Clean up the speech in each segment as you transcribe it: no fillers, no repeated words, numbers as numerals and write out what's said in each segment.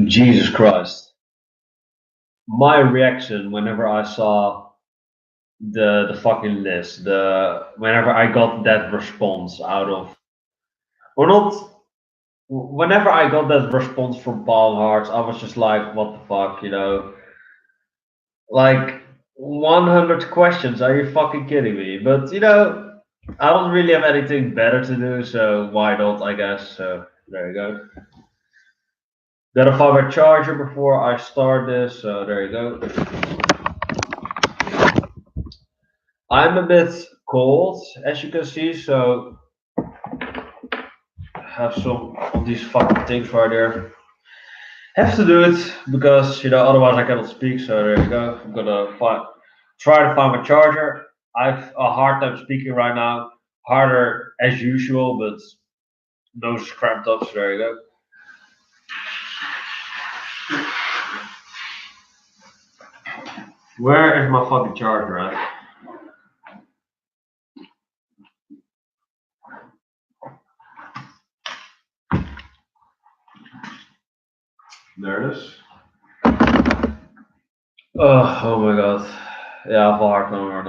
Jesus Christ. My reaction whenever I saw the fucking list, the whenever I got that response out of or not whenever I got that response from Palm Hearts, I was just like, what the fuck, you know? Like 100 questions, are you fucking kidding me? But you know, I don't really have anything better to do, so why not, I guess. So there you go. Gotta find my charger before I start this, so there you go. I'm a bit cold, as you can see, so I have some of these fucking things right there. Have to do it because you know otherwise I cannot speak. So there you go. I'm gonna try to find my charger. I've a hard time speaking right now, harder as usual, but nose is cramped up. So there you go. Where is my fucking charger at? There it is. Oh my god. Yeah, I have a hard time right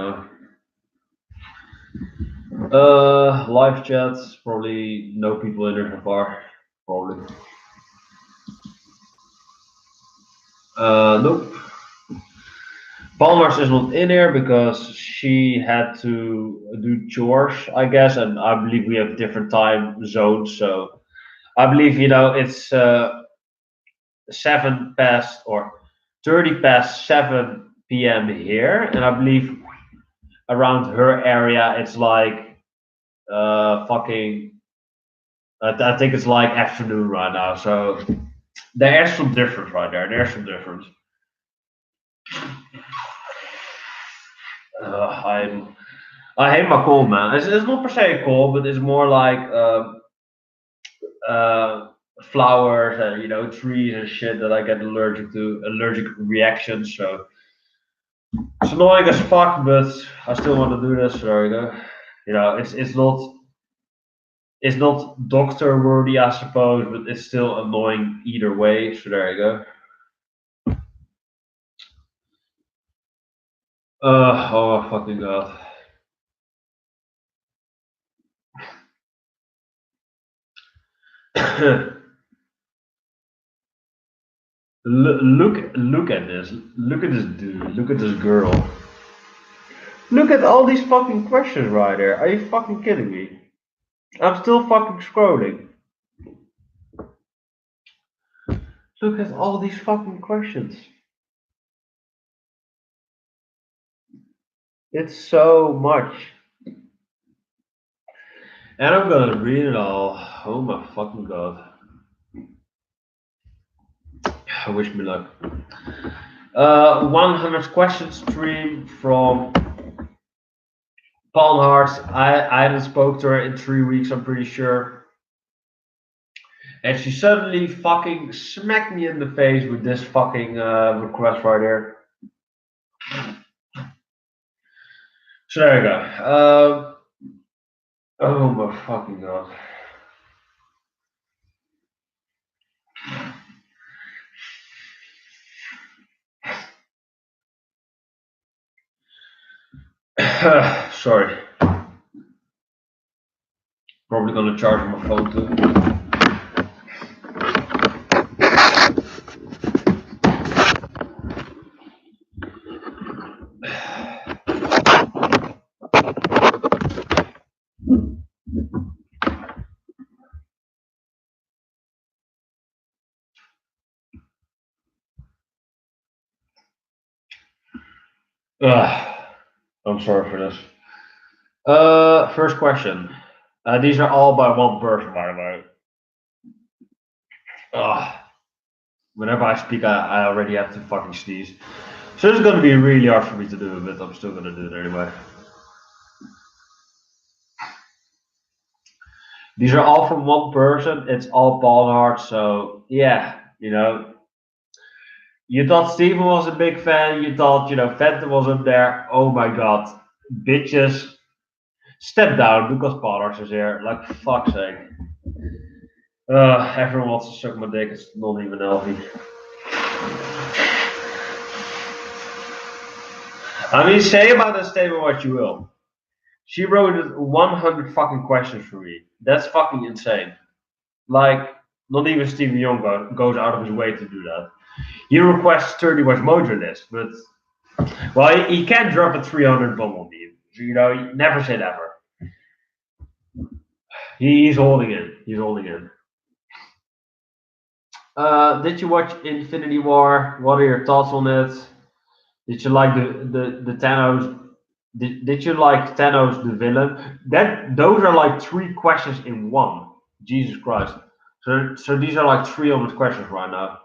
now. Live chats, probably no people in there so far. Probably. Nope. Palmers is not in here because she had to do chores, I guess, and I believe we have different time zones. So I believe you know it's 7 past or 30 past 7 p.m. here, and I believe around her area it's like fucking. I think it's like afternoon right now. So there's some difference right there. There's some difference. I hate my cold, man. It's not per se a cold, but it's more like uh, flowers and you know trees and shit that I get allergic to, allergic reactions. So it's annoying as fuck, but I still want to do this. So there you go. You know, it's not doctor worthy, I suppose, but it's still annoying either way. So there you go. Oh fucking god. Look at this. Look at this dude. Look at this girl. Look at all these fucking questions right there. Are you fucking kidding me? I'm still fucking scrolling. Look at all these fucking questions. It's so much. And I'm gonna read it all. Oh my fucking god. I wish me luck. 100 question stream from Palm Hearts. I hadn't spoke to her in 3 weeks, I'm pretty sure. And she suddenly fucking smacked me in the face with this fucking request right here. So there you go. Oh my fucking god. Sorry. Probably gonna charge my phone too. I'm sorry for this. First question. These are all by one person, by the way. Whenever I speak, I already have to fucking sneeze. So it's gonna be really hard for me to do, but I'm still gonna do it anyway. These are all from one person. It's all Barnhart, so yeah, you know. You thought Steven was a big fan. You thought, you know, Phantom was up there. Oh my god. Bitches, step down because Barnhart is here. Like, fuck's sake. Everyone wants to suck my dick. It's not even healthy. I mean, say about that statement what you will. She wrote 100 fucking questions for me. That's fucking insane. Like, not even Steven Young goes out of his way to do that. He requests 30 Watch Mojo list, but well, he can't drop a 300 bomb on me. You know, never say never. He's holding in. He's holding in. Did you watch Infinity War? What are your thoughts on it? Did you like the Thanos? Did you like Thanos the villain? Those are like three questions in one. Jesus Christ. So these are like 300 questions right now.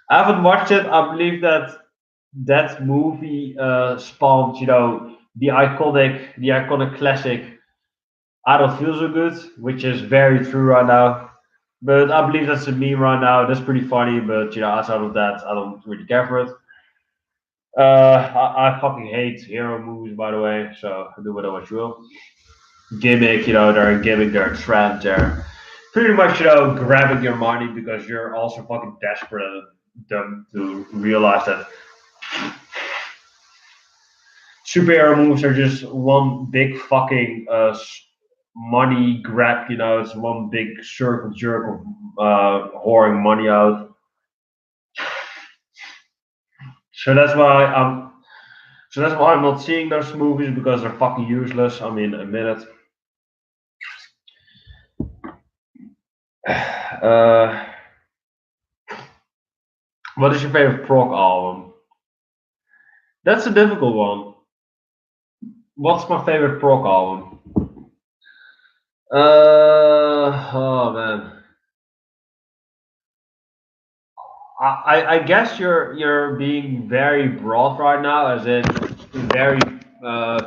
I haven't watched it. I believe that movie spawned, the iconic classic. I don't feel so good, which is very true right now. But I believe that's a meme right now. That's pretty funny, but outside of that, I don't really care for it. I fucking hate hero movies, by the way. So do whatever you will. Gimmick, they're a gimmick, they're a trend, they're pretty much, grabbing your money because you're also fucking desperate and dumb to realize that superhero movies are just one big fucking money grab. It's one big circle jerk of whoring money out. So that's why I'm not seeing those movies because they're fucking useless. I mean, admit it. Uh, what is your favorite prog album? That's a difficult one. What's my favorite prog album? Oh man. I guess you're being very broad right now, as in very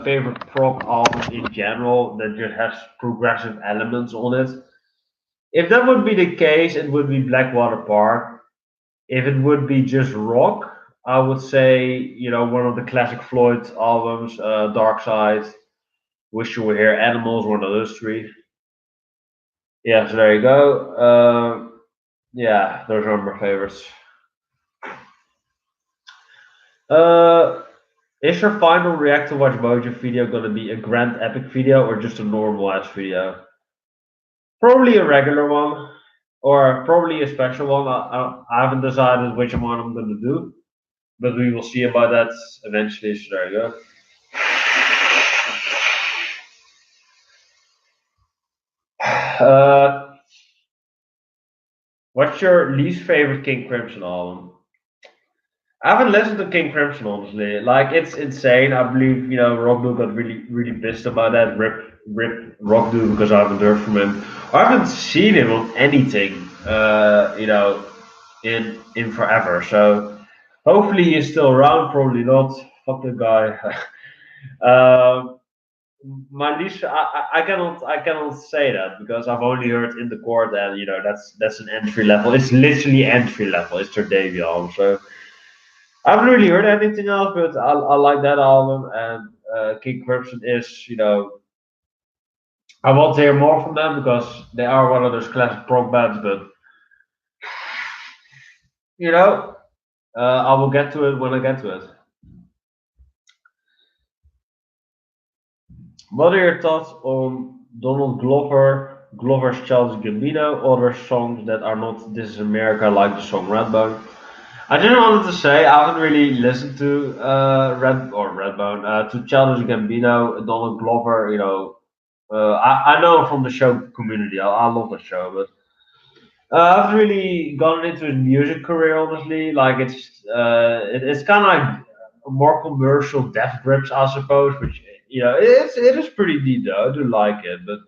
favorite prog album in general that just has progressive elements on it. If that would be the case, it would be Blackwater Park. If it would be just rock, I would say one of the classic Floyd albums, Dark Side, Wish You Were Here, Animals, one of those three. Yeah, so there you go. Yeah, those are my favorites. Uh, is your final React to Watch Mojo video gonna be a grand epic video or just a normal ass video? Probably a regular one, or probably a special one. I haven't decided which one I'm gonna do, but we will see about that eventually. So there you go. Uh, what's your least favorite King Crimson album? I haven't listened to King Crimson honestly. Like it's insane. I believe Rockdu got really really pissed about that. Rip Rockdu because I haven't heard from him. I haven't seen him on anything. In forever. So hopefully he's still around. Probably not. Fuck the guy. um, my least, I cannot say that because I've only heard in the court, and that's an entry level. It's literally entry level. It's their debut album. So I haven't really heard anything else, but I like that album. And King Crimson is, I want to hear more from them because they are one of those classic prog bands. But I will get to it when I get to it. What are your thoughts on Donald Glover's Childish Gambino, other songs that are not This Is America, like the song Redbone? I didn't want to say I haven't really listened to Redbone, to Childish Gambino, Donald Glover. I know him from the show Community. I love the show, but I haven't really gone into his music career honestly. Like it's kind of like more commercial Death Grips, I suppose. Which it is pretty neat though. I do like it, but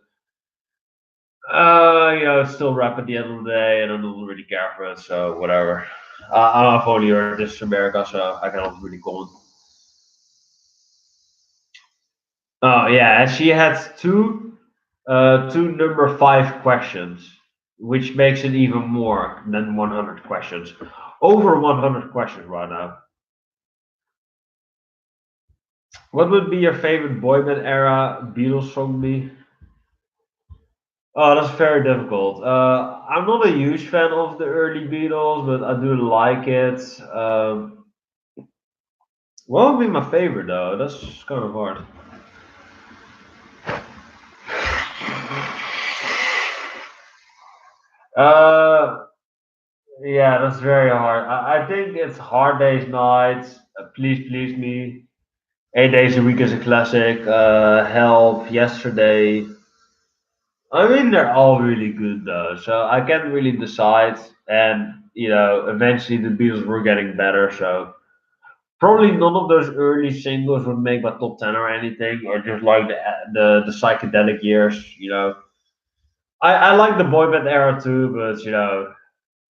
it's still rap at the end of the day, and I don't really care for it. So whatever. I've only heard This is America, so I cannot really comment. Oh yeah, and she had two number five questions, which makes it even more than 100 questions. Over 100 questions right now. What would be your favorite boy band era Beatles song be? Oh, that's very difficult. I'm not a huge fan of the early Beatles, but I do like it. What would be my favorite though? That's kind of hard. Uh, yeah, that's very hard. I think it's Hard Day's Night, Please Please Me, 8 Days a Week is a classic, Help, Yesterday. I mean, they're all really good though, so I can't really decide. And eventually the Beatles were getting better, so probably none of those early singles would make my top 10 or anything, or just like the psychedelic years. I like the boy band era too, but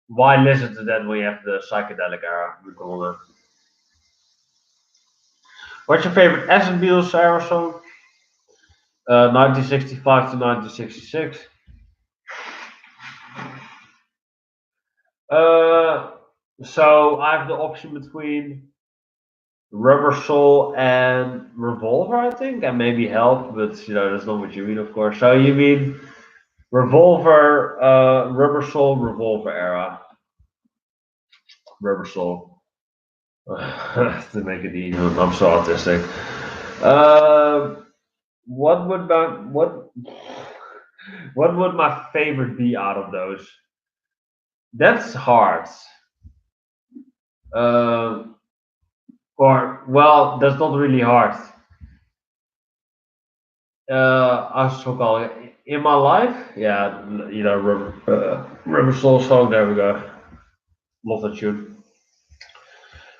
why listen to that when you have the psychedelic era? We call it. What's your favorite Acid Beatles era song? 1965 to 1966. Uh, so I have the option between Rubber Soul and Revolver, I think, and maybe Help, but that's not what you mean, of course. So you mean Revolver, Rubber Soul, Revolver era, Rubber Soul. To make it easy, I'm so autistic. Uh, what would my what would my favorite be out of those? That's hard. Uh, or well, that's not really hard. I should call it in my life. Yeah, Rubber Soul song. There we go. Love that tune.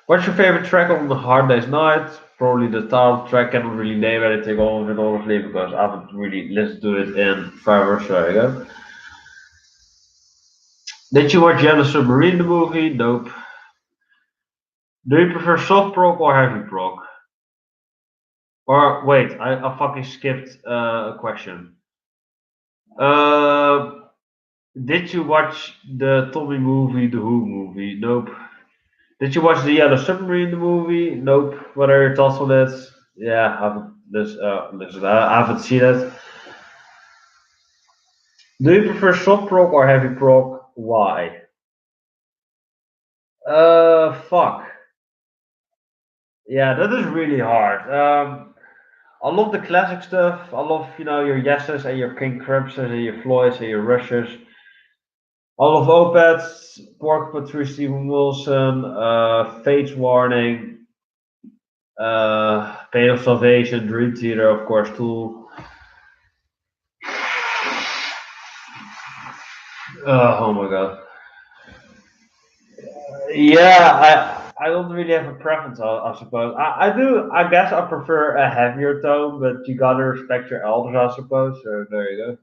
What's your favorite track on the Hard Day's Night? Probably the title track. Cannot really name anything of it honestly because I haven't really listened to it in forever. So there you go. Did you watch Yellow Submarine the movie? Nope. Do you prefer soft prog or heavy prog? Or wait, I fucking skipped a question. Uh, did you watch the Tommy movie, the Who movie? Nope. Did you watch the Yellow Submarine the movie? Nope. What are your thoughts on that? Yeah, I haven't. Listen, I haven't seen it. Do you prefer soft prog or heavy prog? Why? Fuck. Yeah, that is really hard. I love the classic stuff. I love, your Yeses and your King Crimsons and your Floyds and your Rushers. I love Opeths, Porcupine Stephen Wilson, Fates Warning, Pain of Salvation, Dream Theater, of course, Tool. Oh my god. Yeah, I don't really have a preference, I suppose. I do, I guess I prefer a heavier tone, but you gotta respect your elders, I suppose. So there you go.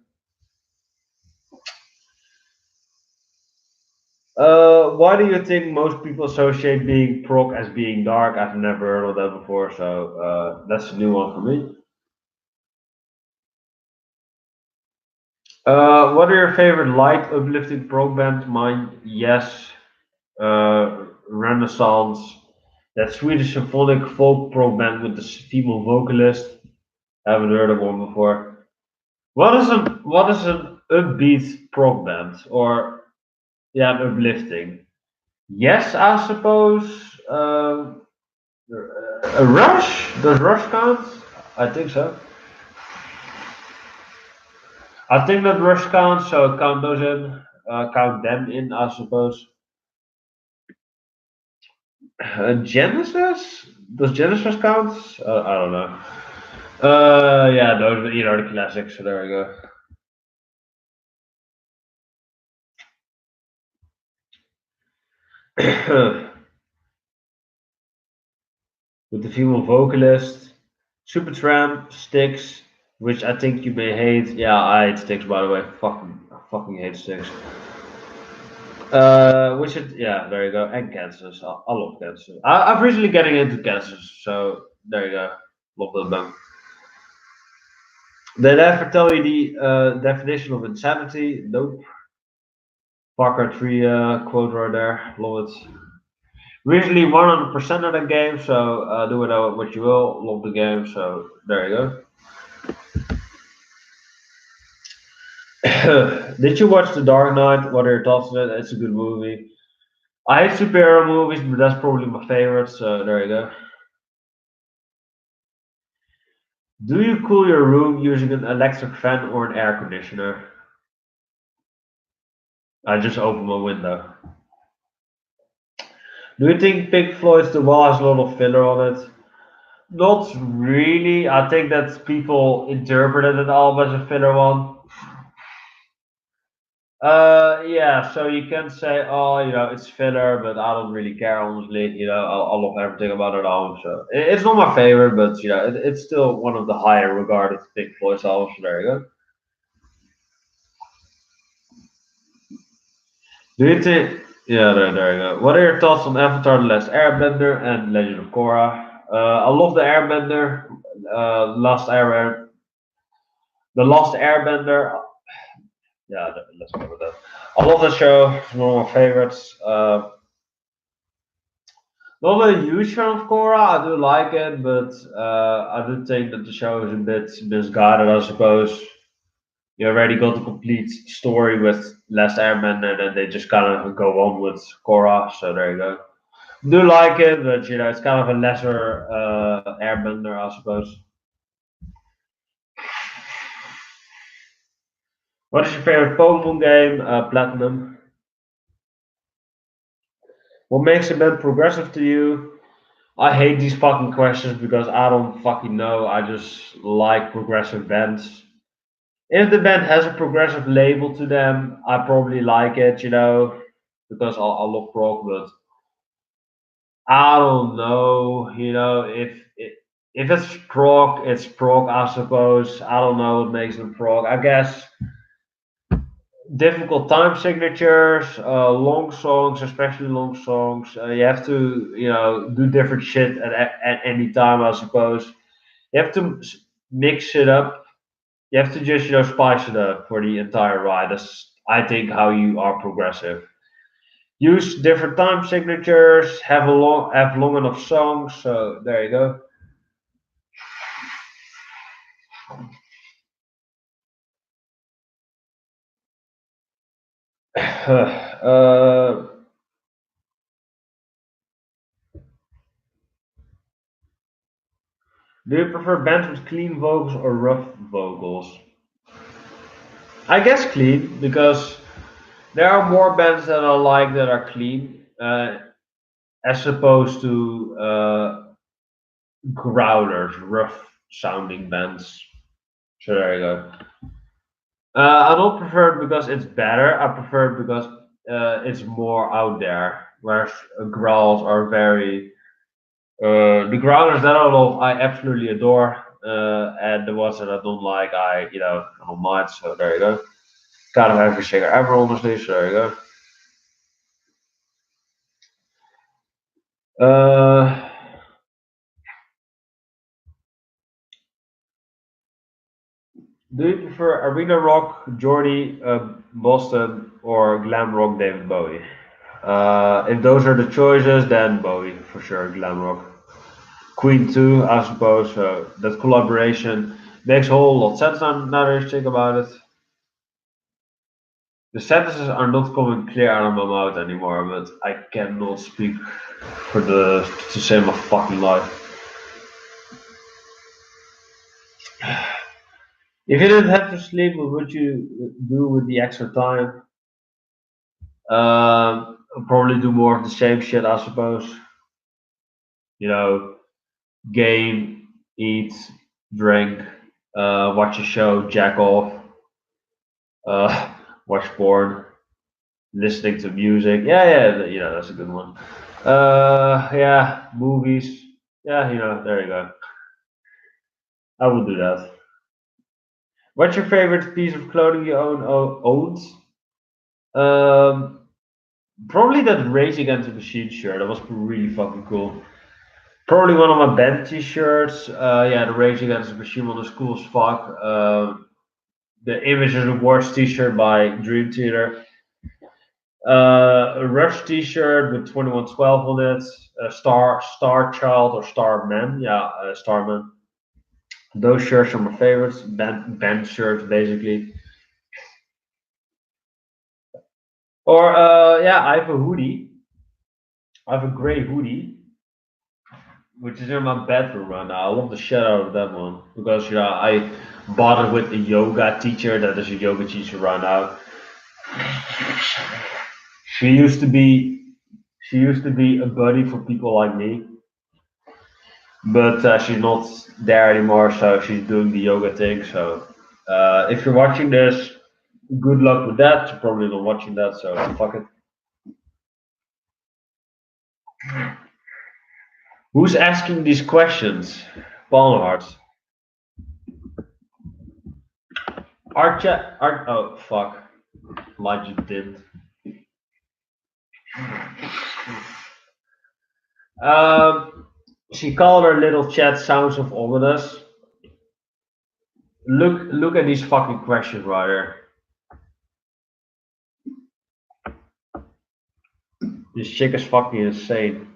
Why do you think most people associate being prog as being dark? I've never heard of that before, so that's a new one for me. What are your favorite light uplifting prog bands? Mine, yes. Renaissance, that Swedish symphonic folk prog band with the female vocalist. I haven't heard of one before. What is an upbeat prog band or yeah, an uplifting? Yes, I suppose. A Rush? Does Rush count? I think so. I think that Rush counts, so count those in. Count them in, I suppose. Genesis? Does Genesis count? I don't know. Yeah, those are the classics. So there we go. With the female vocalist, Supertramp, Styx, which I think you may hate. Yeah, I hate Styx by the way. I fucking hate Styx. Which is yeah, there you go. And Kansas. I love Kansas. I'm recently getting into Kansas, so there you go. Love that band. Did I ever tell you the definition of insanity? Nope. Parker 3 quote right there. Love it. Recently 100% of the game, so do it what you will. Love the game, so there you Did you watch The Dark Knight? What are your thoughts on it? It's a good movie. I hate superhero movies, but that's probably my favorite. So there you go. Do you cool your room using an electric fan or an air conditioner? I just opened my window. Do you think Pink Floyd's The Wall has a lot of filler on it? Not really. I think that people interpreted it all as a filler one. Yeah, so you can say, oh, it's filler, but I don't really care, honestly. I love everything about it album, so it's not my favorite, but it's still one of the higher regarded Pink Floyd albums. So there you go. Do you think? Yeah, there you go. What are your thoughts on Avatar: The Last Airbender and Legend of Korra? I love the Airbender. Last Air, the Last Airbender. Yeah, let's go with that. I love the show. It's one of my favorites. Not a huge fan of Korra. I do like it, but I do think that the show is a bit misguided. I suppose you already got the complete story with Last Airbender, and they just kind of go on with Korra. So there you go. Do like it, but it's kind of a lesser Airbender, I suppose. What is your favorite Pokemon game? Platinum. What makes a band progressive to you? I hate these fucking questions because I don't fucking know. I just like progressive bands. If the band has a progressive label to them, I probably like it, because I love prog, but I don't know, if it's prog, I suppose. I don't know what makes them prog. I guess difficult time signatures, long songs, especially long songs. You have to, do different shit at any time, I suppose. You have to mix it up. You have to just, spice it up for the entire ride. That's, I think, how you are progressive. Use different time signatures. Have long enough songs. So there you go. uh, do you prefer bands with clean vocals or rough vocals? I guess clean because there are more bands that I like that are clean, as opposed to growlers, rough sounding bands. So there you go. I don't prefer it because it's better. I prefer it because it's more out there. Whereas growls are very. The growlers that I love, I absolutely adore. And the ones that I don't like, I don't mind. So there you go. Kind of every singer ever, honestly. So there you go. Uh, do you prefer arena rock, Jordy, Boston, or glam rock, David Bowie? If those are the choices, then Bowie for sure, glam rock. Queen too, I suppose. So that collaboration makes a whole lot of sense now that you think about it. The sentences are not coming clear out of my mouth anymore, but I cannot speak to save my fucking life. If you didn't have to sleep, what would you do with the extra time? Probably do more of the same shit, I suppose. You know, game, eat, drink, watch a show, jack off, uh, watch porn, listening to music. Yeah, yeah, that's a good one. Yeah, movies. Yeah, there you go. I would do that. What's your favorite piece of clothing you owned? Um, Probably that Rage Against the Machine shirt. That was really fucking cool. Probably one of my band t-shirts. Yeah, the Rage Against the Machine one is cool as fuck. The Image of the Worst t-shirt by Dream Theater. A Rush T-shirt with 2112 on it. A Star Child or Starman. Yeah, Starman. Those shirts are my favorites. Band shirts, basically. Or yeah, I have a hoodie. I have a gray hoodie, which is in my bedroom right now. I love the shit out of that one because I bought it with a yoga teacher that is a yoga teacher right now. She used to be she used to be a buddy for people like me, but she's not there anymore. So she's doing the yoga thing. So if you're watching this, good luck with that. You're probably not watching that, so fuck it. Who's asking these questions? Barnhart. Art. Oh fuck. Like you did. Um, she called her little chat sounds of ominous. Look at these fucking questions, Ryder. This chick is fucking insane.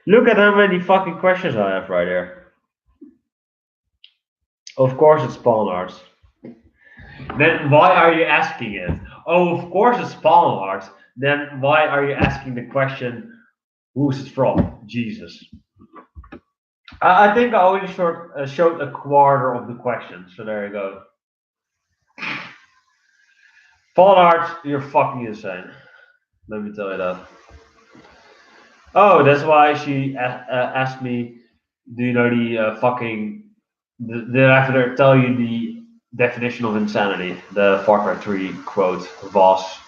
Look at how many fucking questions I have right there. Of course it's Pawn Arts. Then why are you asking it? Oh, of course it's Pawn Arts. Then why are you asking the question, who's it from? Jesus. I think I only showed a quarter of the question, so there you go. Pawn Arts, you're fucking insane. Let me tell you that. Oh, that's why she asked me, do you know the fucking. Did I have to tell you the definition of insanity? The Far Cry 3 quote, Voss.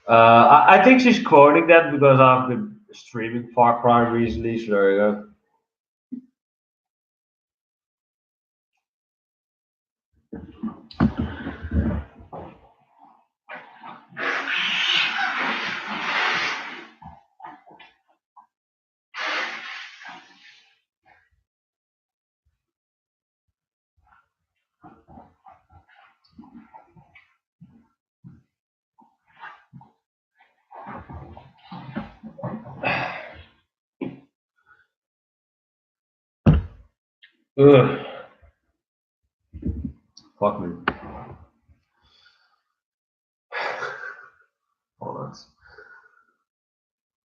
I think she's quoting that because I've been streaming Far Cry recently, so there you go. Ugh, fuck me. Hold on.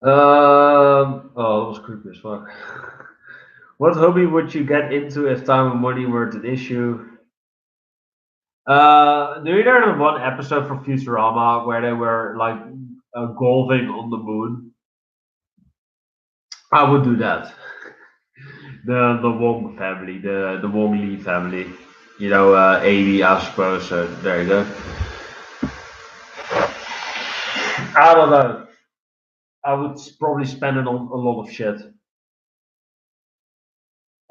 Oh, that was creepy as fuck. What hobby would you get into if time and money were an issue? Do you know the one episode from Futurama where they were like golfing on the moon? I would do that. The Wong family, the Wong Lee family. 80, I suppose. So there you go. I don't know. I would probably spend it on a lot of shit.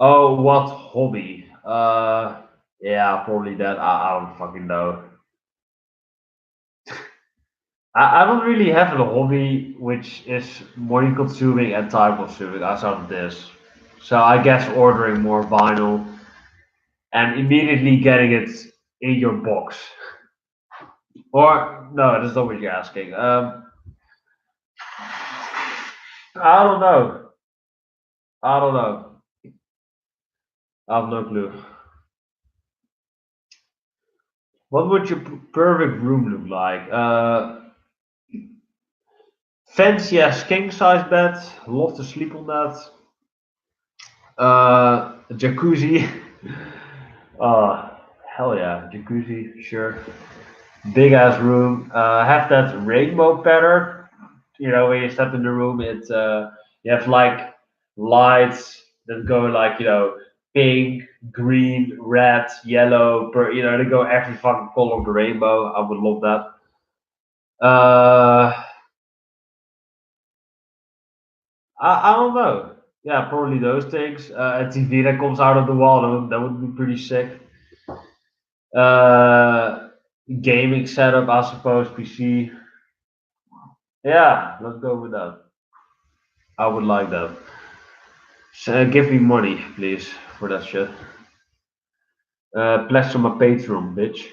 Oh, what hobby? Yeah, probably that. I don't fucking know. I don't really have a hobby which is money consuming and time consuming outside of this. So I guess ordering more vinyl and immediately getting it in your box. Or no, that's not what you're asking. I don't know. I don't know. I have no clue. What would your perfect room look like? Fancy as king size bed. Love to sleep on that. Jacuzzi. uh, hell yeah, jacuzzi, sure. Big ass room. Have that rainbow pattern. When you step in the room, you have like lights that go like pink, green, red, yellow. They go every fucking color of the rainbow. I would love that. I don't know. Yeah, probably those things. A TV that comes out of the wall, that would be pretty sick. Uh, Gaming setup, I suppose, PC. Yeah, let's go with that. I would like that. So, give me money, please, for that shit. Pledge on my Patreon, bitch.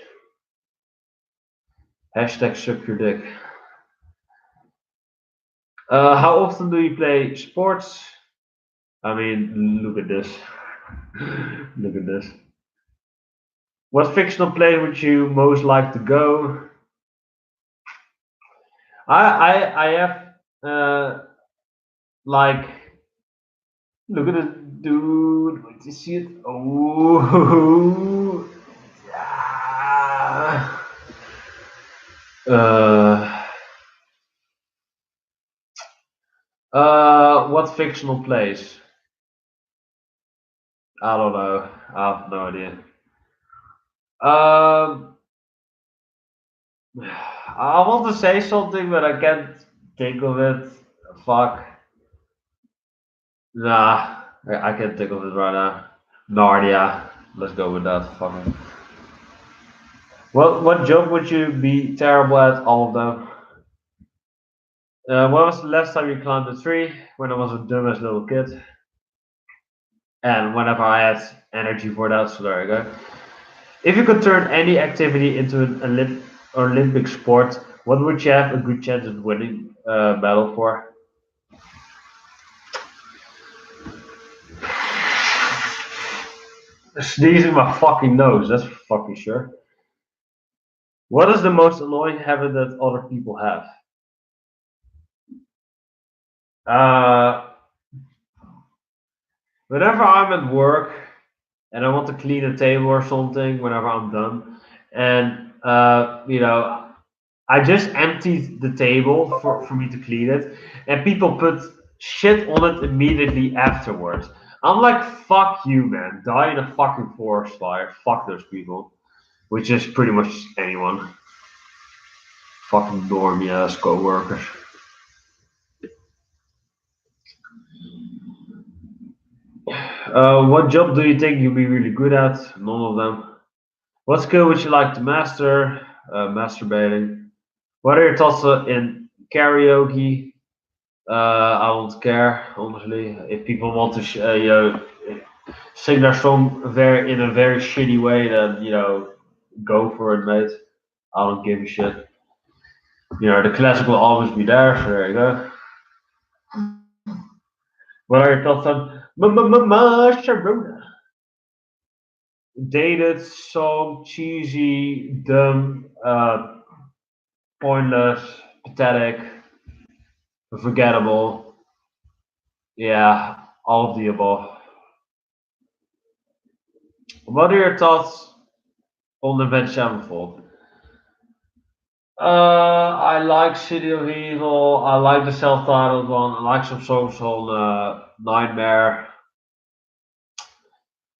Hashtag suck your dick. How often do you play sports? I mean, look at this. Look at this. What fictional place would you most like to go? I have like look at this dude. Wait to see it. Oh, yeah. Uh, what fictional place? I don't know. I have no idea. Um, I want to say something, but I can't think of it. Fuck. Nah, I can't think of it right now. Narnia. Let's go with that. Fucking. What job would you be terrible at? All of them. When was the last time you climbed a tree? When I was a dumbass little kid. And whenever I had energy for that, so there you go. If you could turn any activity into an Olympic sport, what would you have a good chance of winning a medal for? Sneezing my fucking nose, that's for fucking sure. What is the most annoying habit that other people have? Uh, whenever I'm at work and I want to clean a table or something, whenever I'm done, and I just emptied the table for me to clean it, and people put shit on it immediately afterwards. I'm like, fuck you, man. Die in a fucking forest fire. Fuck those people. Which is pretty much anyone. Fucking normie ass co workers. What job do you think you'd be really good at? None of them. What skill would you like to master? Masturbating. What are your thoughts in karaoke? I don't care, honestly. If people want to, sing their song very in a very shitty way, then go for it, mate. I don't give a shit. The classic will always be there. So there you go. What are your thoughts on Sharona? Dated, song, cheesy, dumb, pointless, pathetic, forgettable. Yeah, all of the above. What are your thoughts on Avenged Sevenfold? I like City of Evil. I like the self-titled one. I like some songs on Nightmare.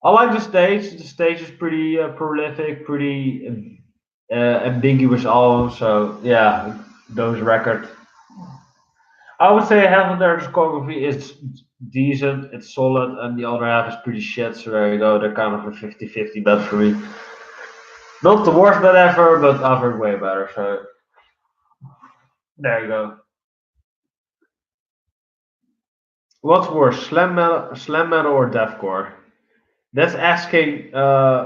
I like the stage. The stage is pretty prolific, pretty ambiguous album. So yeah, those records. I would say half of their discography is decent, it's solid, and the other half is pretty shit. So there you go. They're kind of a 50-50 bet for me. Not the worst bet ever, but I've heard way better. So there you go. What's worse, slam metal or deathcore? That's asking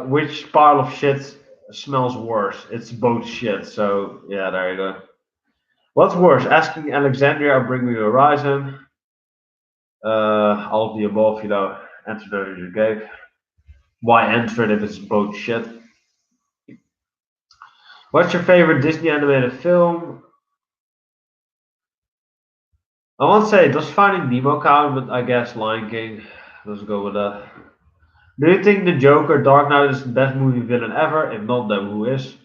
which pile of shit smells worse. It's both shit. So yeah, there you go. What's worse, asking Alexandria or Bring Me the Horizon? All of the above, answer that you gave. Why answer it if it's both shit? What's your favorite Disney animated film? I won't say does Finding Nemo count, but I guess Lion King. Let's go with that. Do you think the Joker Dark Knight is the best movie villain ever? If not, then who is?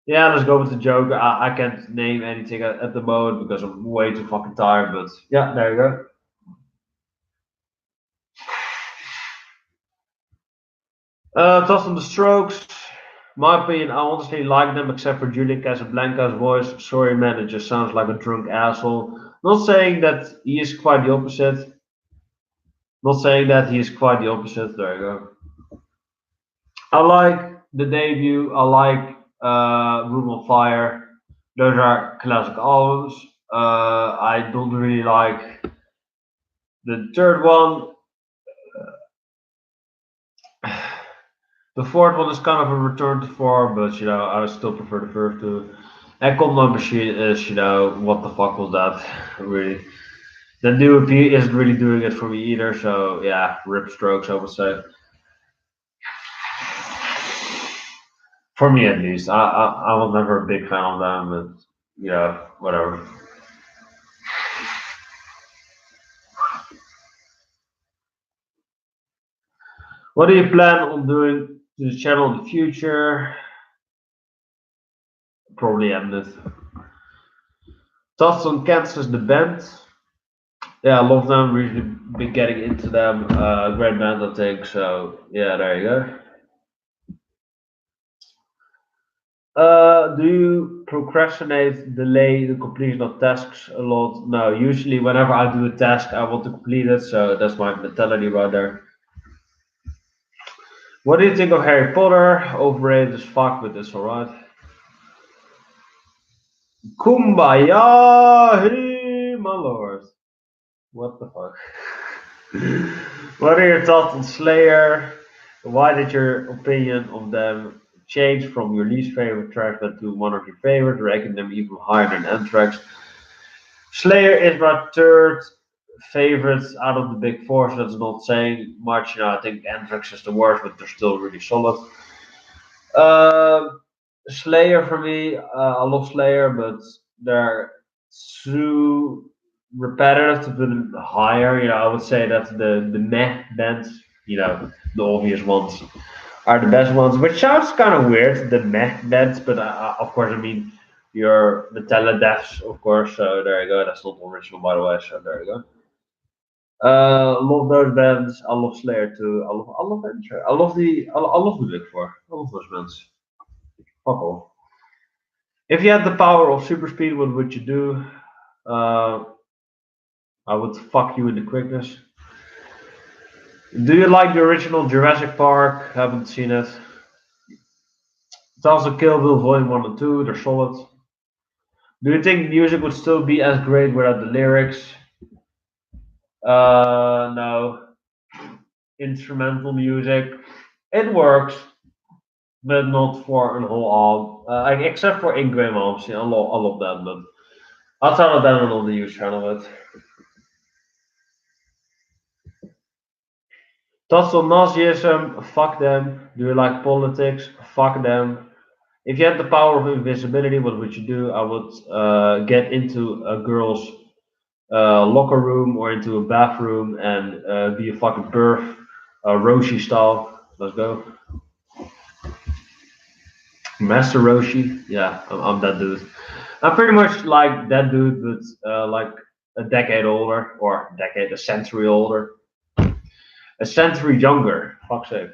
Yeah, let's go with the Joker. I can't name anything at the moment because I'm way too fucking tired. But yeah, there you go. Thoughts on the Strokes? My opinion, I honestly like them except for Julian Casablanca's voice. Sorry, man, it just sounds like a drunk asshole. Not saying that he is quite the opposite. Not saying that he is quite the opposite. There you go. I like the debut. I like Room on Fire. Those are classic albums. I don't really like the third one. The fourth one is kind of a return to form, but I still prefer the first two. And Combo Machine is, what the fuck was that? Really. The new EP isn't really doing it for me either, so yeah, rip strokes, I would say. For me at least. I was never a big fan of them. Yeah, whatever. What do you plan on doing to the channel in the future? Probably end it. Thoughts on Kansas the band? Yeah, I love them. Really been getting into them. Great band, I think. So yeah, there you go. Do you procrastinate, delay the completion of tasks a lot? No, usually whenever I do a task, I want to complete it. So that's my mentality right there. What do you think of Harry Potter? Overrated as fuck, but it's alright. Kumbaya, hey, my lord. What the fuck? What are your thoughts on Slayer? Why did your opinion of them change from your least favorite track to one of your favorites, ranking them even higher than Anthrax? Slayer is my third favorite out of the big four, so that's not saying much. I think Anthrax is the worst, but they're still really solid. Um, Slayer for me, I love Slayer, but they're too repetitive to put them higher. I would say that the meh bands, the obvious ones, are the best ones. Which sounds kind of weird, the meh bands, but of course, I mean your Nutella Deaths, of course. So there you go. That's not original, by the way. So there you go. Love those bands. I love Slayer too. I love Enter. I love the Big Four. I love those bands. Fuck off. If you had the power of super speed, what would you do? Uh, I would fuck you into quickness. Do you like the original Jurassic Park? Haven't seen it. It's also Kill Bill Volume 1 and 2. They're solid. Do you think music would still be as great without the lyrics? No. Instrumental music. It works, but not for an whole album. Except for Ingram albums. Yeah, I love that, but outside of that, I don't know the use channel of it. Thoughts on Nazism? Fuck them. Do you like politics? Fuck them. If you had the power of invisibility, what would you do? I would get into a girl's locker room or into a bathroom and be a fucking perv, Roshi style. Let's go. Master Roshi. Yeah, I'm that dude. I'm pretty much like that dude, but like a decade older, or a century older, a century younger. Fuck's sake.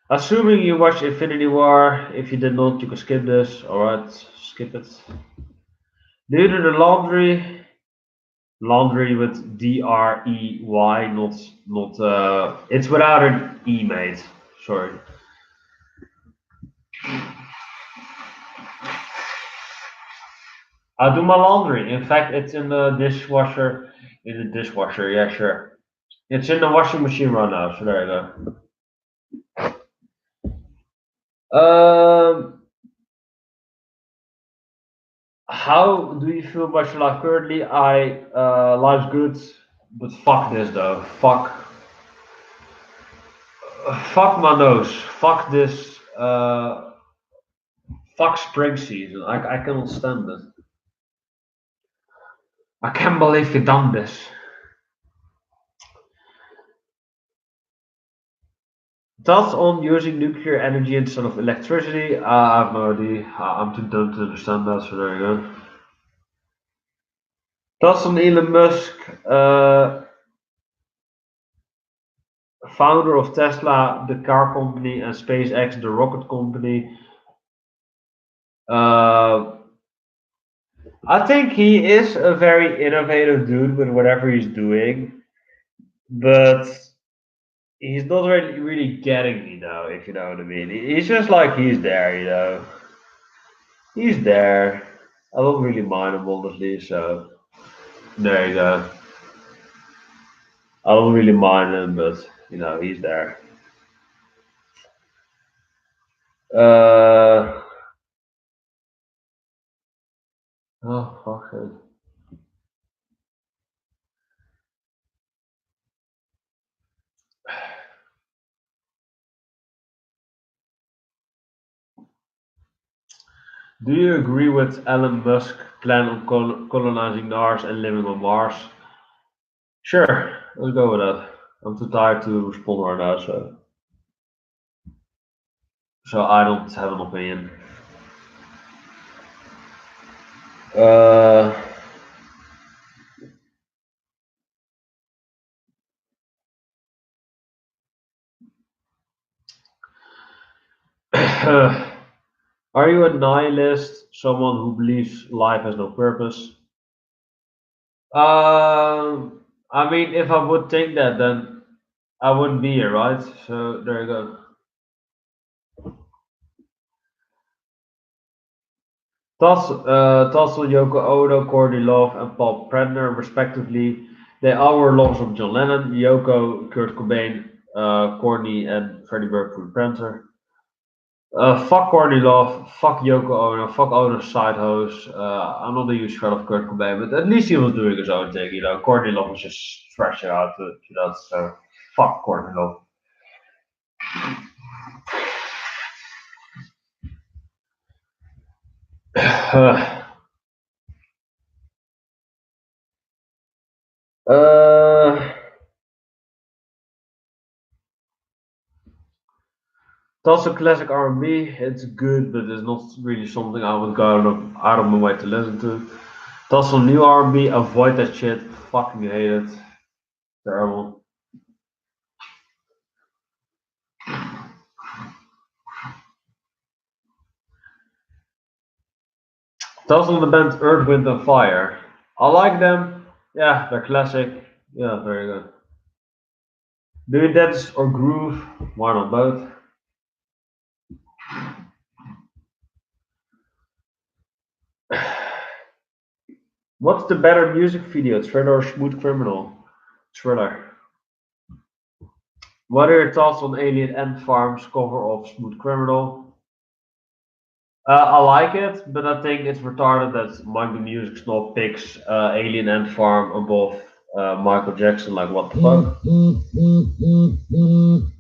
Assuming you watched Infinity War, if you did not, you can skip this. Alright, skip it. Do you do the laundry? Laundry with Drey, not. It's without an E, mate. Sorry. I do my laundry. In fact, it's in the dishwasher. In the dishwasher, yeah, sure. It's in the washing machine right now. So there you go. How do you feel about your life currently? Life's good, but fuck this though. Fuck my nose. Fuck this. Fuck spring season. I cannot stand it. I can't believe you done this. Thoughts on using nuclear energy instead of electricity? I have no idea. I'm too dumb to understand that. So there you go. Thoughts on Elon Musk, founder of Tesla, the car company, and SpaceX, the rocket company. Uh, I think he is a very innovative dude with whatever he's doing, but he's not really getting me now, if you know what I mean. He's just like he's there. He's there. I don't really mind him honestly, so there you go. I don't really mind him, but he's there. Uh oh fuck it. Do you agree with Elon Musk's plan on colonizing Mars and living on Mars? Sure, let's go with that. I'm too tired to respond right now, so I don't have an opinion. Uh, are you a nihilist, someone who believes life has no purpose? I mean, if I would think that, then I wouldn't be here, right? So there you go. Tassel, Yoko Ono, Courtney Love, and Paul Prendner, respectively. They all were lovers of John Lennon, Yoko, Kurt Cobain, Courtney, and Freddie Mercury Prancer. Fuck Courtney Love, fuck Yoko Ono, fuck Ono's side host. I'm not a huge fan of Kurt Cobain, but at least he was doing his own thing, you know. Courtney Love was just thrashing out, you know, so fuck Courtney Love. uh, It's also classic R&B. It's good, but it's not really something I would go out of my way to listen to. It's also new R&B. Avoid that shit. Fucking hate it. Terrible. It's also the band Earth, Wind and Fire. I like them. Yeah, they're classic. Yeah, very good. Do you dance or groove? Why not both? What's the better music video, Thriller or Smooth Criminal? Thriller. What are your thoughts on Alien Ant Farm's cover of Smooth Criminal? I like it, but I think it's retarded that Michael Music Snob picks Alien Ant Farm above Michael Jackson. Like, what the fuck?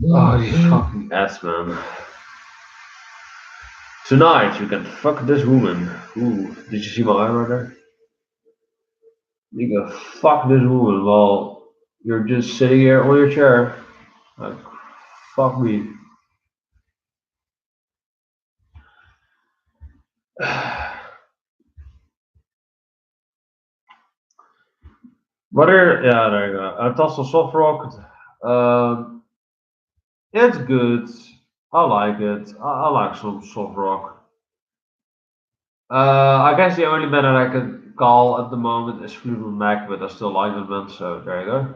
Oh, you fucking ass, man. Tonight you can fuck this woman. Ooh, did you see my eye right there? You can fuck this woman while you're just sitting here on your chair. Like, fuck me. Yeah, there you go. Tassel Soft Rock. Um, it's good. I like it. I like some soft rock. I guess the only band that I can call at the moment is Fleetwood Mac, but I still like the band, so there you go.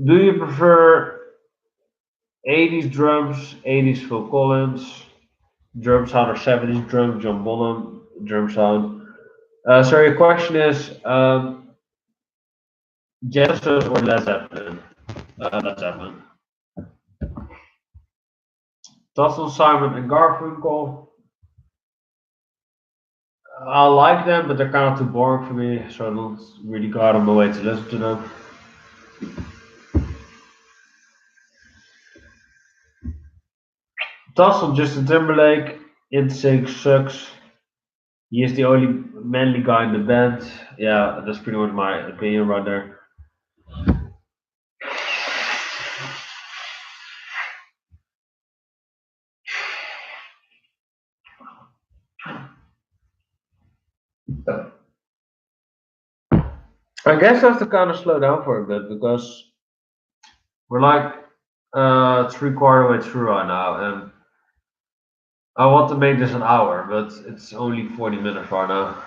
Do you prefer 80s drums, 80s Phil Collins, drum sound, or 70s drum, John Bonham, drum sound? So your question is Genesis or Led Zeppelin? Led Zeppelin. Dustin Simon and Garfunkel. I like them, but they're kind of too boring for me, so I don't really go out of my way to listen to them. Dustin Justin Timberlake, NSYNC sucks. He is the only manly guy in the band. Yeah, that's pretty much my opinion right there. I guess I have to kind of slow down for a bit because we're like three-quarter way through right now, and I want to make this an hour, but it's only 40 minutes right now.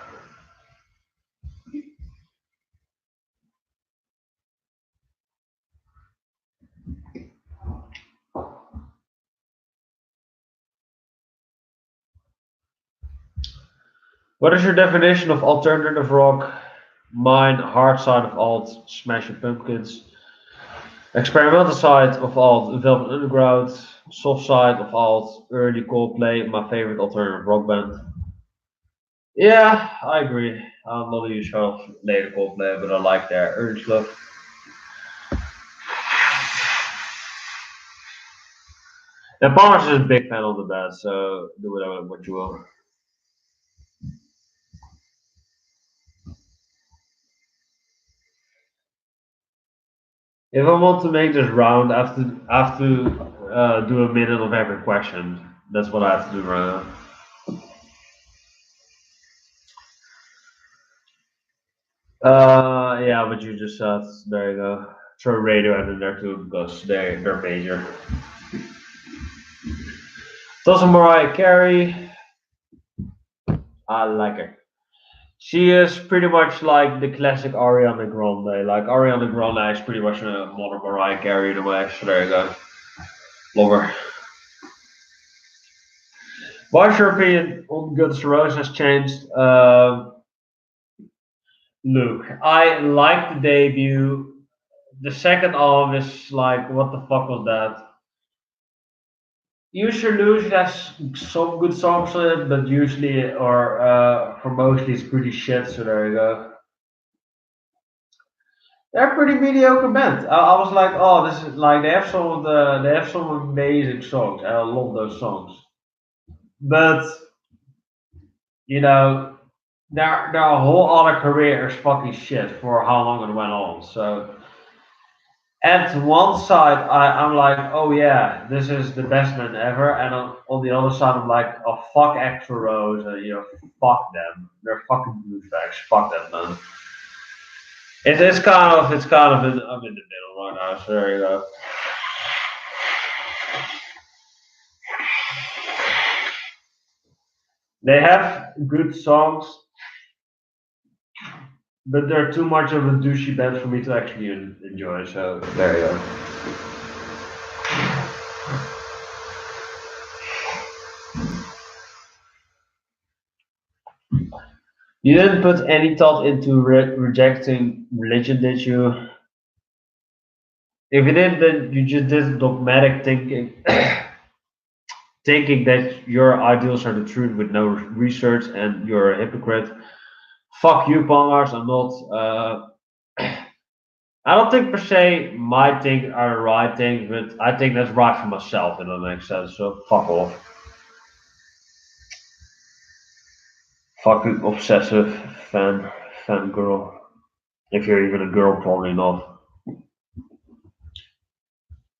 What is your definition of alternative rock? Mine, hard side of alt, Smashing Pumpkins. Experimental side of alt, Velvet Underground. Soft side of alt, early Coldplay, my favorite alternative rock band. Yeah, I agree. I'm not a huge fan of later Coldplay, but I like their early stuff. And Palmer's is a big fan of the band, so do whatever what you will. If I want to make this round, I have to do a minute of every question. That's what I have to do right now. Yeah, what you just said. There you go. Throw Radiohead in there too because they're major. Also, Mariah Carey, I like her. She is pretty much like the classic Ariana Grande. Like Ariana Grande is pretty much a modern Mariah Carey in a way. So there you go. Love her. What's your opinion on Guns N' Roses has changed? Look, I like the debut. The second album is like, what the fuck was that? Use Your Illusion has some good songs on it, but usually, or for mostly, it's pretty shit. So there you go. They're a pretty mediocre band. I was like, oh, this is like they have some amazing songs. I love those songs, but you know, their whole other career is fucking shit for how long it went on. So at one side, I'm like, oh yeah, this is the best band ever, and on the other side, I'm like, oh fuck Extra Rose, fuck them. They're fucking douchebags. Fuck them, man. I'm in the middle right now. So there you go. They have good songs, but they're too much of a douchey band for me to actually enjoy. So there you go. You didn't put any thought into rejecting religion, did you? If you did, then you just did dogmatic thinking, thinking that your ideals are the truth with no research, and you're a hypocrite. Fuck you, Palmars. I'm not. I don't think per se my things are the right things, but I think that's right for myself, if that makes sense. So fuck off. Fucking obsessive fan girl. If you're even a girl, probably not.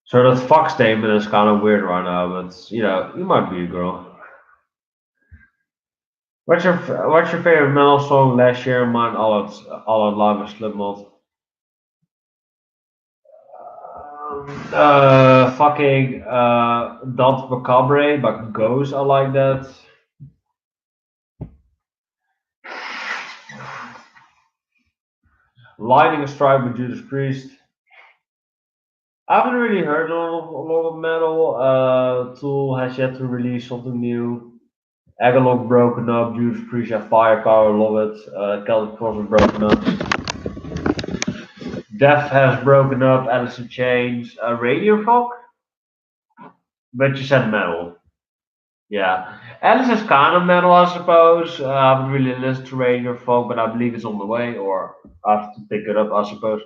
So that fuck statement is kind of weird right now, but you might be a girl. What's your favorite metal song last year? Mine, all out live with Slipknot. Fucking Dante Macabre by Ghost. I like that. Lightning a Strike with Judas Priest. I haven't really heard a lot of metal. Tool has yet to release something new. Agalog broken up. Judas Priest have firepower. Love it. Celtic Frost has broken up. Death has broken up. Alice in Chains. Radio Folk. But you said metal. Yeah. Alice is kind of metal, I suppose. I haven't really listened to Radio Folk, but I believe it's on the way, or I have to pick it up, I suppose.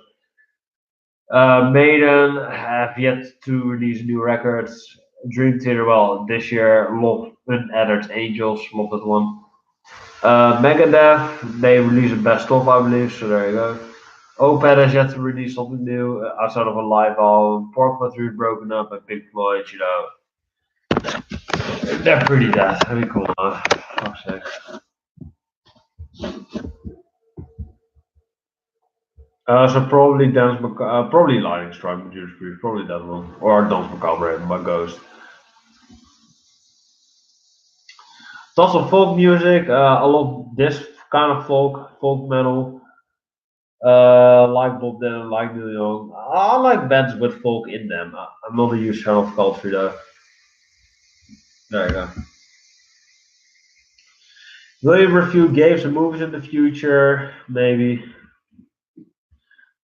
Maiden have yet to release new records. Dream Theater, well, this year, love Untethered Angels, love that one. Megadeth, they released a best of, I believe, so there you go. Opeth has yet to release something new outside of a live album. Porcupine Tree broken up, and Pink Floyd, they're pretty dead. That'd be cool, man. Fuck's sake. So probably Lightning Strike with Judas Priest, probably that one, or Dance Macabre by Ghost. It's also folk music. I love this kind of folk metal. Like Bob Dylan, like Neil Young. I like bands with folk in them. I'm not a huge fan of country though. There you go. Will you review games and movies in the future? Maybe.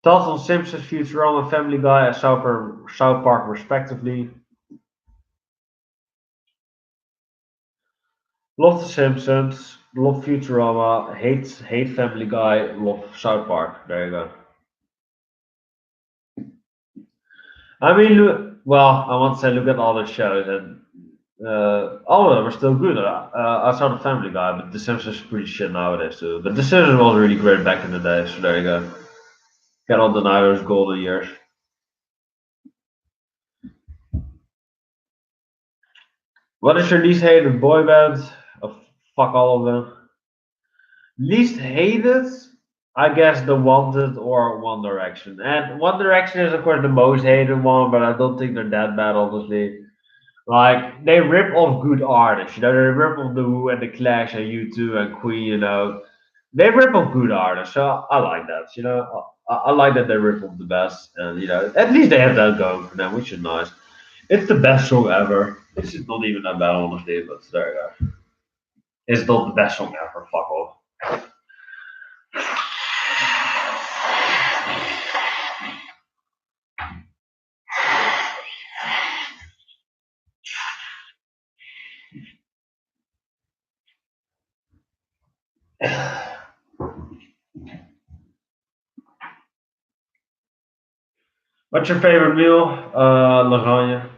Thoughts on Simpsons, Futurama, Family Guy, and South Park, respectively. Love The Simpsons, love Futurama, hate Family Guy, love South Park. There you go. I mean, Well, I want to say look at all the shows, and all of them are still good. Outside of Family Guy, but The Simpsons is pretty shit nowadays too. But The Simpsons was really great back in the day, so there you go. Cannot deny those golden years. What is your least hated boy band? Oh, fuck all of them. Least hated, I guess The Wanted or One Direction. And One Direction is of course the most hated one, but I don't think they're that bad, honestly. Like they rip off good artists, you know. They rip off the Who and the Clash and U2 and Queen, you know. They rip off good artists, so I like that. You know, I like that they rip off the best, and you know, at least they have that going for them, which is nice. It's the best song ever. This is not even that bad, honestly, but there you go. It's not the best song ever. Fuck off. What's your favorite meal? Lasagna.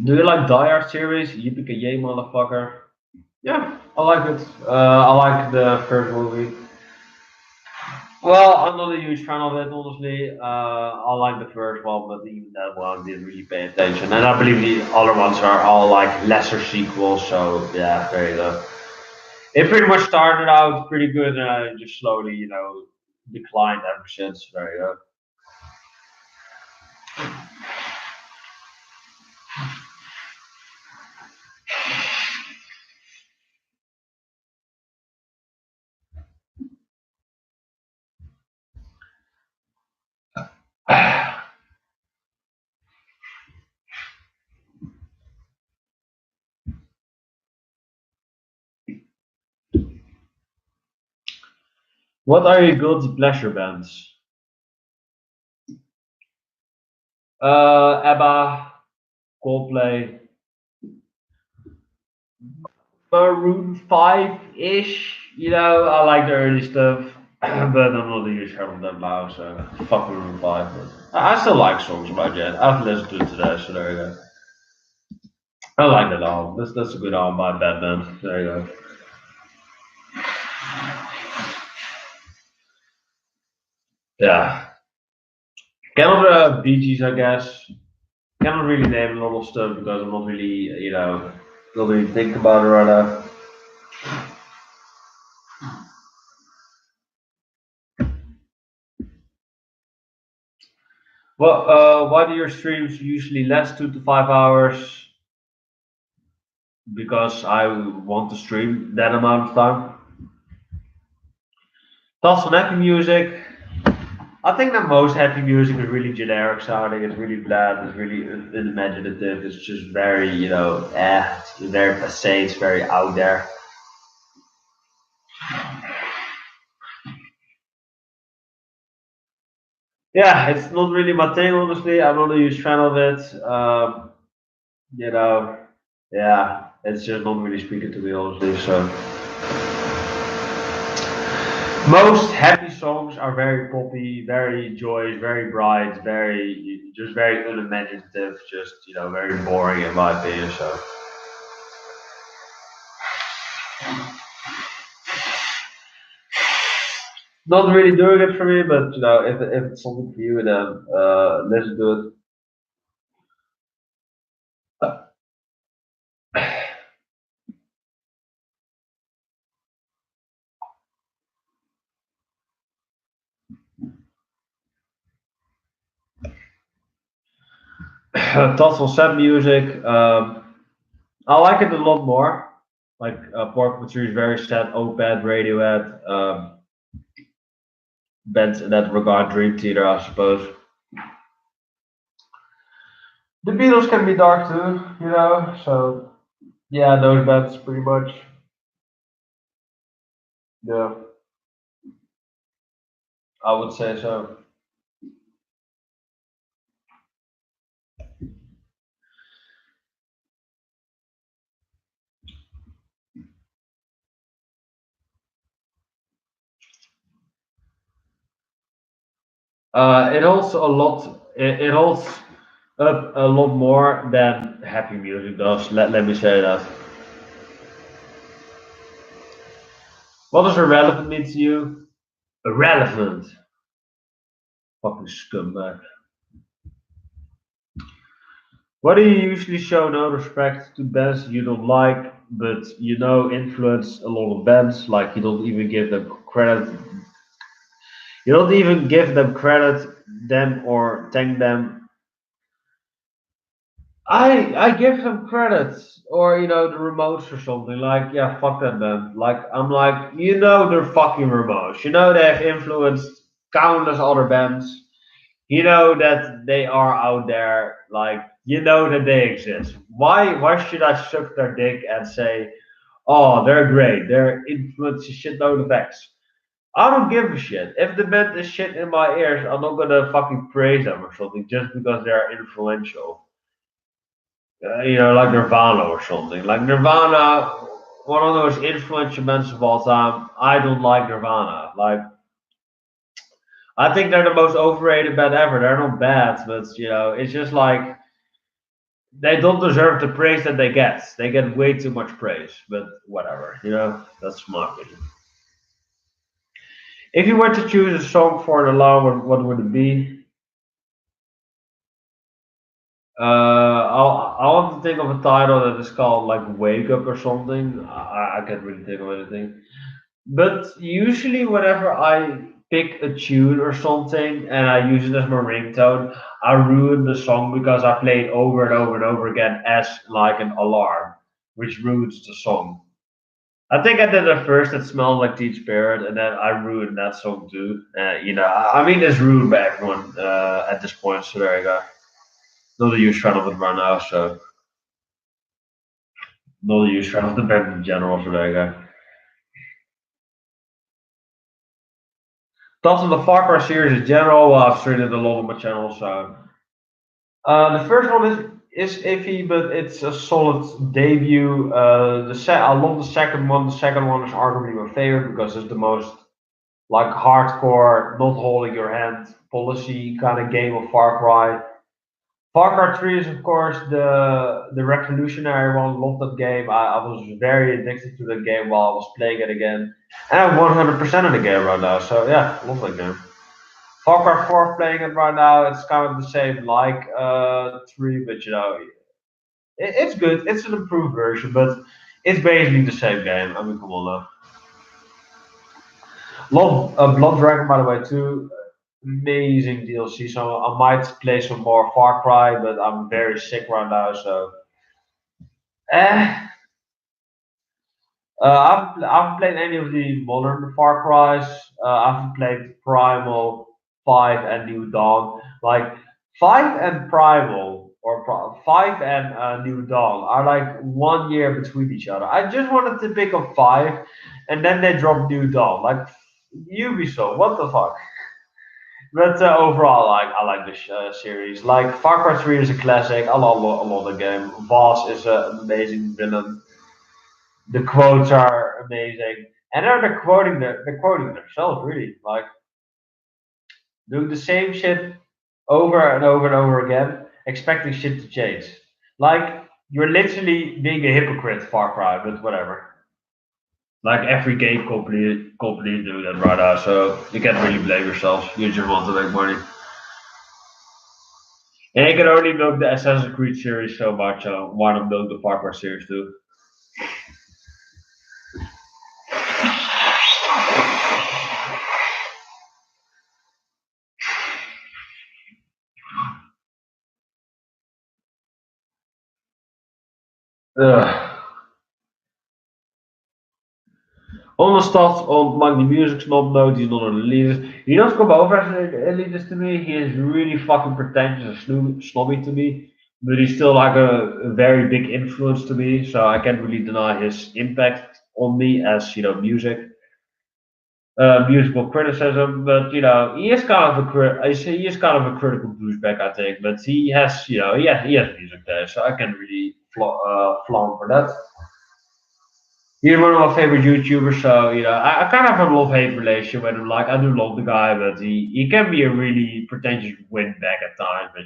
Do you like Die Hard series? Yippee motherfucker. Yeah, I like it. I like the first movie. Well, I'm not a huge fan of it, honestly. I like the first one, but even that one didn't really pay attention. And I believe the other ones are all like lesser sequels, so yeah, there you go. It pretty much started out pretty good and just slowly, you know, declined ever since. There you go. What are your guilty pleasure bands? ABBA, Coldplay, Maroon 5-ish. You know, I like the early stuff, but I'm not a huge fan of them now, so fuck Maroon 5. But I still like songs by Jet. I've listened to it today, so there you go. I like that album. That's a good album by Batman. There you go. Yeah. Cannot Bee Gees, I guess. Cannot really name a lot of stuff because I'm not really, you know, not really think about it right now. Well, why do your streams usually last 2 to 5 hours? Because I want to stream that amount of time. Thoughts on happy music? I think that most happy music is really generic sounding. It's really bland. It's really unimaginative. It's just very, you know, it's very passe. It's very out there. Yeah, it's not really my thing, honestly. I'm not a huge fan of it. You know, yeah, it's just not really speaking to me, honestly. So most happy songs are very poppy, very joyous, very bright, very just very unimaginative, just you know, very boring in my opinion. So not really doing it for me, but you know, if it's something for you, then let's do it. Thoughts on sad music? I like it a lot more. Like Pork Tree is very sad. Opeth, Radiohead, bands in that regard, Dream Theater, I suppose. The Beatles can be dark too, you know. So yeah, those bands pretty much. Yeah, I would say so. It holds a lot. It holds up a lot more than happy music does. Let me say that. What does irrelevant mean to you? Irrelevant. Fucking scumbag. Why do you usually show no respect to bands you don't like, but you know influence a lot of bands? Like you don't even give them credit. You don't even give them credit, them or thank them. I give them credit, or the Ramones or something. Like fuck that band. Like I'm like they're fucking Ramones. They've influenced countless other bands. You know that they are out there. Like that they exist. Why should I suck their dick and say, oh, they're great. They're influenced a shitload of X. I don't give a shit. If the band is shit in my ears, I'm not gonna fucking praise them or something just because they're influential. Like Nirvana or something. Like Nirvana, one of those influential bands of all time. I don't like Nirvana. Like I think they're the most overrated band ever. They're not bad, but it's just like they don't deserve the praise that they get. They get way too much praise, but whatever. That's my opinion. If you were to choose a song for an alarm, what would it be? I want to think of a title that is called like "Wake Up" or something. I can't really think of anything. But usually, whenever I pick a tune or something and I use it as my ringtone, I ruin the song because I play it over and over and over again as like an alarm, which ruins the song. I think I did it first. It smelled like Teen Spirit, and then I ruined that song too. I mean, it's ruined by everyone at this point. So there you go. No use trying of it right now. So no use trying of the band in general. So there you go. Thoughts on the Far Cry series in general? Well, I've streamed a lot on my channel. So the first one is iffy, but it's a solid debut. I love the second one. The second one is arguably my favorite because it's the most like hardcore, not holding your hand policy kind of game of Far Cry. Far Cry 3 is of course the revolutionary one. Love that game. I was very addicted to that game while I was playing it again. And I'm 100% in the game right now. So yeah, love that game. Far Cry 4 playing it right now. It's kind of the same like 3, but it's good. It's an improved version, but it's basically the same game. I mean, come on now. Love Blood Dragon, by the way, too. Amazing DLC. So I might play some more Far Cry, but I'm very sick right now. So eh, I haven't played any of the modern Far Cries. I haven't played Primal, 5, and New Dawn. Like 5 and Primal, or 5 and New Dawn are like 1 year between each other. I just wanted to pick up 5, and then they dropped New Dawn. Like Ubisoft, what the fuck? But overall, I like this series. Like Far Cry 3 is a classic. I love the game. Voss is an amazing villain. The quotes are amazing, and they're quoting themselves really, like doing the same shit over and over and over again, expecting shit to change. Like you're literally being a hypocrite, Far Cry, but whatever. Like every game company do that right now, so you can't really blame yourself. You just want to make money. And you can only milk the Assassin's Creed series so much, so why not milk the Far Cry series too? Ugh. Honest thoughts on Mike the Music Snob note, he's not an elitist. He doesn't come over as an elitist to me. He is really fucking pretentious and snobby to me. But he's still like a very big influence to me, so I can't really deny his impact on me as musical criticism. But he is kind of he is kind of a critical douchebag, I think. But he has he has music there, so I can't really flaunt for that. He's one of my favorite YouTubers, so I kind of have a love-hate relationship with him. Like I do love the guy, but he can be a really pretentious windbag at times. But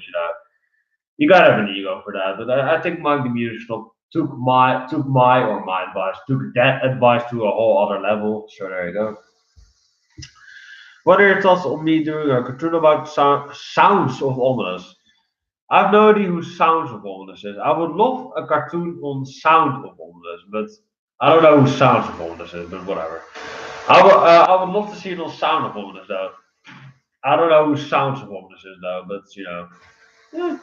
you gotta have an ego for that. But I think Mike the Music took my advice, took that advice to a whole other level. So there you go. What are your thoughts on me doing a cartoon about sounds of ominous? I have no idea who Sounds of Ominous is. I would love a cartoon on Sound of Ominous, but I don't know who Sounds of Ominous is, but whatever. I would love to see it on Sound of Ominous, though. I don't know who Sounds of Ominous is, though, but eh,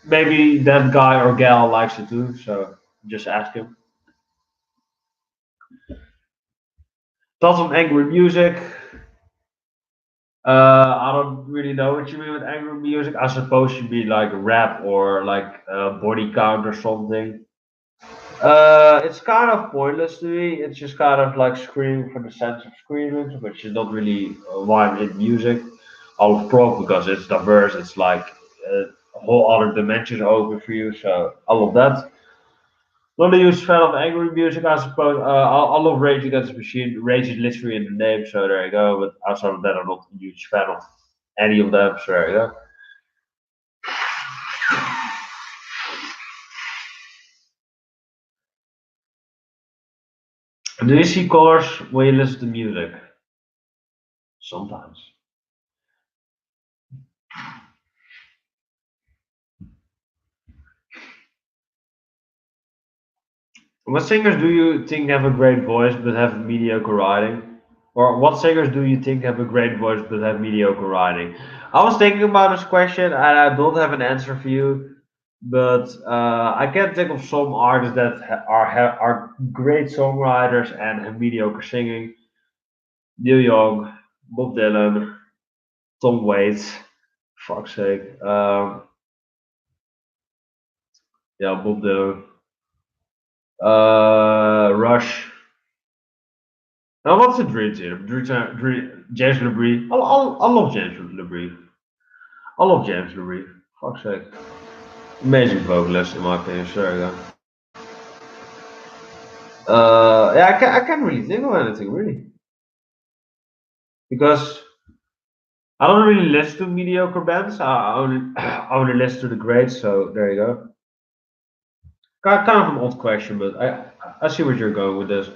maybe that guy or gal likes it too, so just ask him. Thoughts on angry music? I don't really know what you mean with angry music. I suppose you mean like rap or like body count or something. It's kind of pointless to me. It's just kind of like screaming for the sense of screaming, which is not really why I'm in music. I love prog because it's diverse. It's like a whole other dimension open for you. So I love that. Not a huge fan of angry music, I suppose. I love Rage Against the Machine. Rage is literally in the name, so there you go. But outside of that, I'm not a huge fan of any of them. So there you go. Do you see colors when you listen to music? Sometimes. What singers do you think have a great voice but have mediocre writing? Or what singers do you think have a great voice but have mediocre writing? I was thinking about this question and I don't have an answer for you, but I can think of some artists that are great songwriters and have mediocre singing. Neil Young, Bob Dylan, Tom Waits, fuck's sake. Yeah, Bob Dylan. Rush. Now, what's the dream team? James LeBrie. I love James LeBrie. I love James LeBrie. Fuck's sake. Amazing vocalist, in my opinion. Sorry, yeah. Yeah, I can't really think of anything, really. Because I don't really listen to mediocre bands. I only, I only listen to the greats, so there you go. Kind of an odd question, but I see what you're going with this.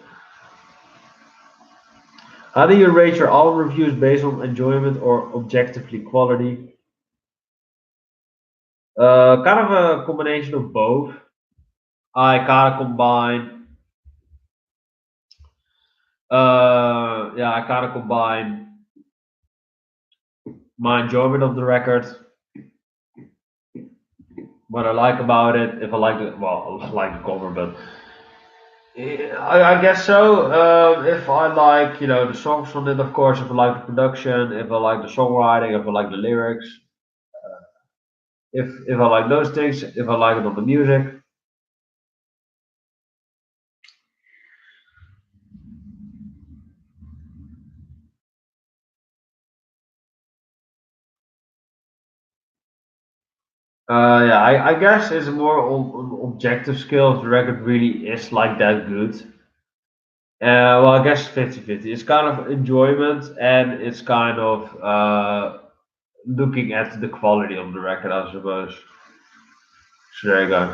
How do you rate your album reviews based on enjoyment or objectively quality? Kind of a combination of both. I kind of combine, yeah, I kind of combine my enjoyment of the record, what I like about it, if I like it, well, I like the cover, but I guess so. If I like, the songs on it, of course, if I like the production, if I like the songwriting, if I like the lyrics, if I like those things, if I like it on the music. Yeah, I guess it's more on objective skill if the record really is like that good. Well, I guess 50-50. It's kind of enjoyment and it's kind of looking at the quality of the record, I suppose. So there you go.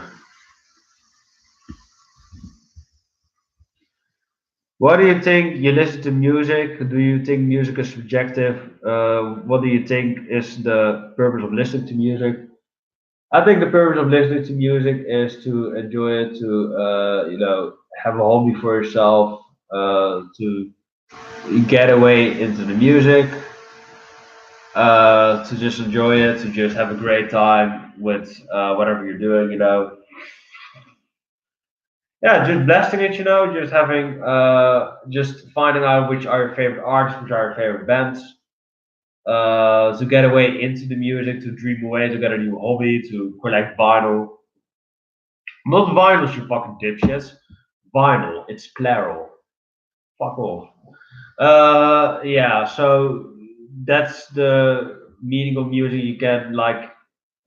What do you think? You listen to music. Do you think music is subjective? What do you think is the purpose of listening to music? I think the purpose of listening to music is to enjoy it, to have a hobby for yourself, to get away into the music, to just enjoy it, to just have a great time with whatever you're doing. Yeah, just blasting it. Just having, just finding out which are your favorite artists, which are your favorite bands, to get away into the music, to dream away, to get a new hobby, to collect vinyl. Not vinyl, you fucking dipshits. Vinyl, it's plural. Fuck off. Yeah, so that's the meaning of music. You can like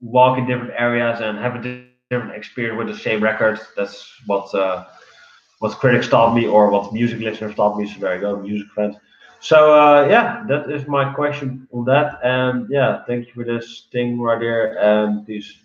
walk in different areas and have a different experience with the same record. That's what what critics taught me or what music listeners taught me. So there you go, music fans. So yeah, that is my question on that. And yeah, thank you for this thing right there. And peace.